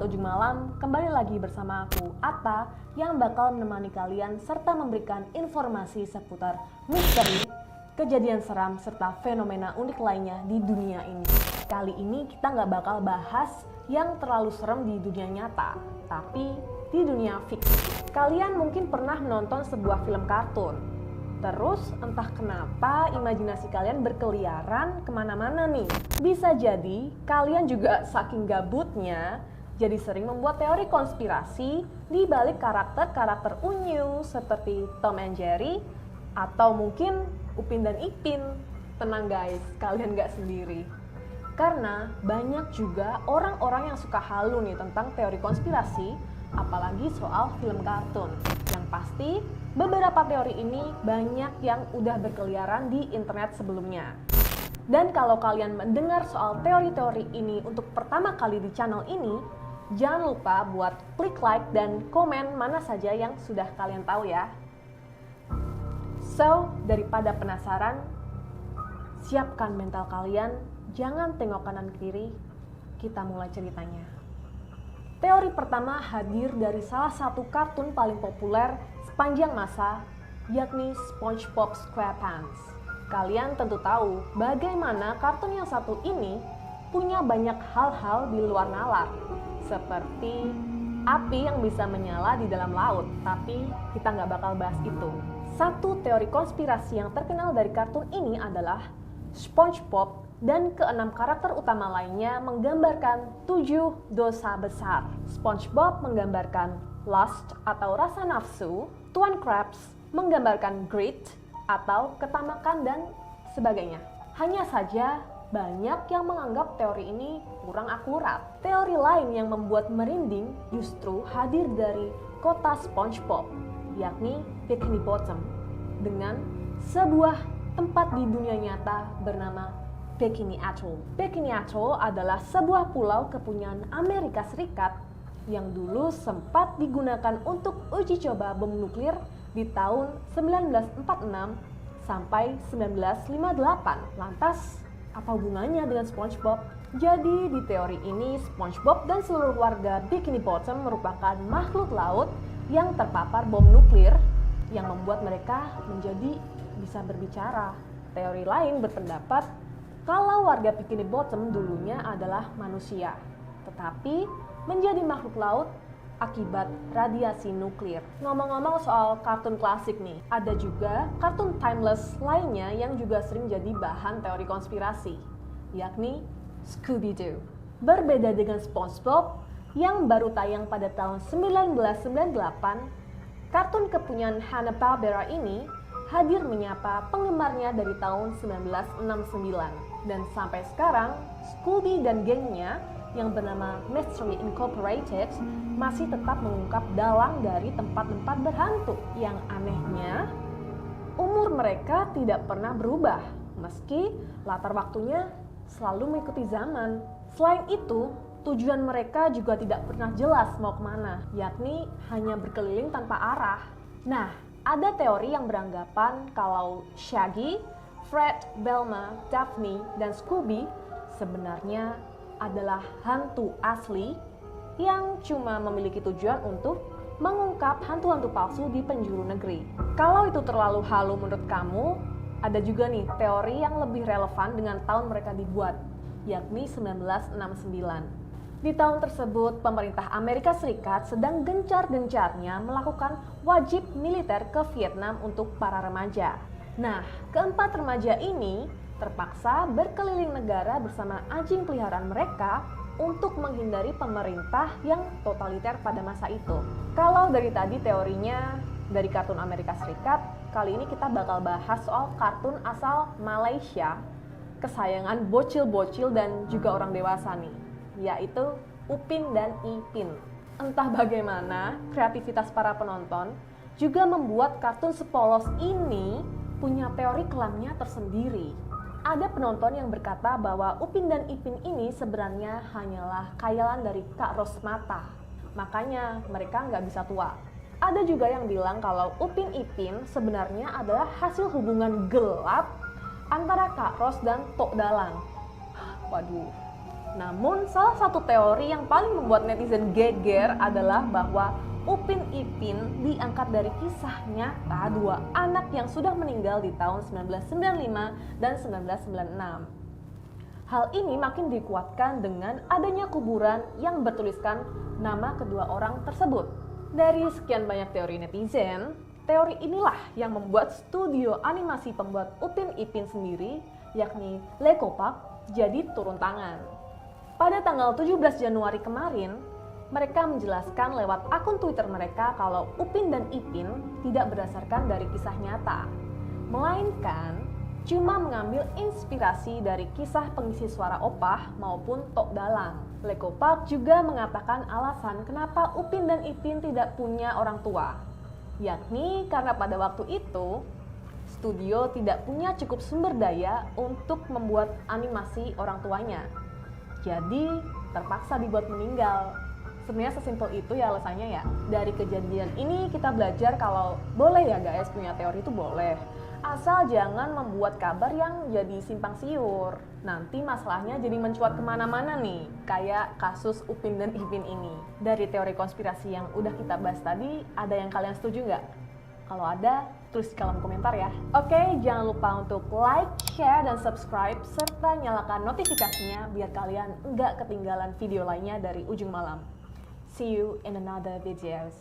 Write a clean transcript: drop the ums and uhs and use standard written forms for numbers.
Sobat Ujung Malam, kembali lagi bersama aku, Atta, yang bakal menemani kalian serta memberikan informasi seputar misteri, kejadian seram, serta fenomena unik lainnya di dunia ini. Kali ini kita nggak bakal bahas yang terlalu serem di dunia nyata, tapi di dunia fiksi. Kalian mungkin pernah menonton sebuah film kartun. Terus entah kenapa imajinasi kalian berkeliaran kemana-mana nih. Bisa jadi kalian juga saking gabutnya jadi sering membuat teori konspirasi di balik karakter-karakter unyu seperti Tom and Jerry atau mungkin Upin dan Ipin. Tenang guys, kalian gak sendiri. Karena banyak juga orang-orang yang suka halu nih tentang teori konspirasi, apalagi soal film kartun. Yang pasti beberapa teori ini banyak yang udah berkeliaran di internet sebelumnya. Dan kalau kalian mendengar soal teori-teori ini untuk pertama kali di channel ini, jangan lupa buat klik like dan komen mana saja yang sudah kalian tahu ya. So, daripada penasaran, siapkan mental kalian, jangan tengok kanan kiri, kita mulai ceritanya. Teori pertama hadir dari salah satu kartun paling populer sepanjang masa, yakni SpongeBob SquarePants. Kalian tentu tahu bagaimana kartun yang satu ini punya banyak hal-hal di luar nalar, seperti api yang bisa menyala di dalam laut, tapi kita nggak bakal bahas itu. Satu teori konspirasi yang terkenal dari kartun ini adalah SpongeBob dan keenam karakter utama lainnya menggambarkan 7 dosa besar. SpongeBob menggambarkan lust atau rasa nafsu, Tuan Krabs menggambarkan greed atau ketamakan dan sebagainya. Hanya saja banyak yang menganggap teori ini kurang akurat. Teori lain yang membuat merinding justru hadir dari kota SpongeBob, yakni Bikini Bottom, dengan sebuah tempat di dunia nyata bernama Bikini Atoll. Bikini Atoll adalah sebuah pulau kepunyaan Amerika Serikat yang dulu sempat digunakan untuk uji coba bom nuklir di tahun 1946 sampai 1958. Lantas, apa hubungannya dengan SpongeBob? Jadi di teori ini, SpongeBob dan seluruh warga Bikini Bottom merupakan makhluk laut yang terpapar bom nuklir yang membuat mereka menjadi bisa berbicara. Teori lain berpendapat kalau warga Bikini Bottom dulunya adalah manusia, tetapi menjadi makhluk laut akibat radiasi nuklir. Ngomong-ngomong soal kartun klasik nih, ada juga kartun timeless lainnya yang juga sering jadi bahan teori konspirasi, yakni Scooby-Doo. Berbeda dengan SpongeBob yang baru tayang pada tahun 1998, kartun kepunyaan Hanna-Barbera ini hadir menyapa penggemarnya dari tahun 1969. Dan sampai sekarang, Scooby dan gengnya yang bernama Mystery Incorporated masih tetap mengungkap dalang dari tempat-tempat berhantu. Yang anehnya, umur mereka tidak pernah berubah, meski latar waktunya selalu mengikuti zaman. Selain itu, tujuan mereka juga tidak pernah jelas mau kemana, yakni hanya berkeliling tanpa arah. Nah, ada teori yang beranggapan kalau Shaggy, Fred, Velma, Daphne, dan Scooby sebenarnya adalah hantu asli yang cuma memiliki tujuan untuk mengungkap hantu-hantu palsu di penjuru negeri. Kalau itu terlalu halu menurut kamu, ada juga nih teori yang lebih relevan dengan tahun mereka dibuat, yakni 1969. Di tahun tersebut, pemerintah Amerika Serikat sedang gencar-gencarnya melakukan wajib militer ke Vietnam untuk para remaja. Nah, keempat remaja ini terpaksa berkeliling negara bersama anjing peliharaan mereka untuk menghindari pemerintah yang totaliter pada masa itu. Kalau dari tadi teorinya dari kartun Amerika Serikat, kali ini kita bakal bahas soal kartun asal Malaysia, kesayangan bocil-bocil dan juga orang dewasa nih, yaitu Upin dan Ipin. Entah bagaimana, kreativitas para penonton juga membuat kartun sepolos ini punya teori kelamnya tersendiri. Ada penonton yang berkata bahwa Upin dan Ipin ini sebenarnya hanyalah khayalan dari Kak Rosmata, makanya mereka nggak bisa tua. Ada juga yang bilang kalau Upin Ipin sebenarnya adalah hasil hubungan gelap antara Kak Ros dan Tok Dalang. Waduh, Namun, salah satu teori yang paling membuat netizen geger adalah bahwa Upin Ipin diangkat dari kisah nyata dua anak yang sudah meninggal di tahun 1995 dan 1996. Hal ini makin dikuatkan dengan adanya kuburan yang bertuliskan nama kedua orang tersebut. Dari sekian banyak teori netizen, teori inilah yang membuat studio animasi pembuat Upin Ipin sendiri, yakni Lekopak, jadi turun tangan. Pada tanggal 17 Januari kemarin, mereka menjelaskan lewat akun Twitter mereka kalau Upin dan Ipin tidak berdasarkan dari kisah nyata, melainkan cuma mengambil inspirasi dari kisah pengisi suara opah maupun Tok Dalang. Lekopak juga mengatakan alasan kenapa Upin dan Ipin tidak punya orang tua, yakni karena pada waktu itu studio tidak punya cukup sumber daya untuk membuat animasi orang tuanya. Jadi terpaksa dibuat meninggal. Sebenarnya sesimpel itu ya alasannya ya. Dari kejadian ini kita belajar kalau boleh ya guys punya teori itu boleh. Asal jangan membuat kabar yang jadi simpang siur. Nanti masalahnya jadi mencuat kemana-mana nih. Kayak kasus Upin dan Ipin ini. Dari teori konspirasi yang udah kita bahas tadi, ada yang kalian setuju nggak? Kalau ada, tulis di kolom komentar ya. Oke, jangan lupa untuk like, share, dan subscribe, serta nyalakan notifikasinya biar kalian nggak ketinggalan video lainnya dari Ujung Malam. See you in another videos.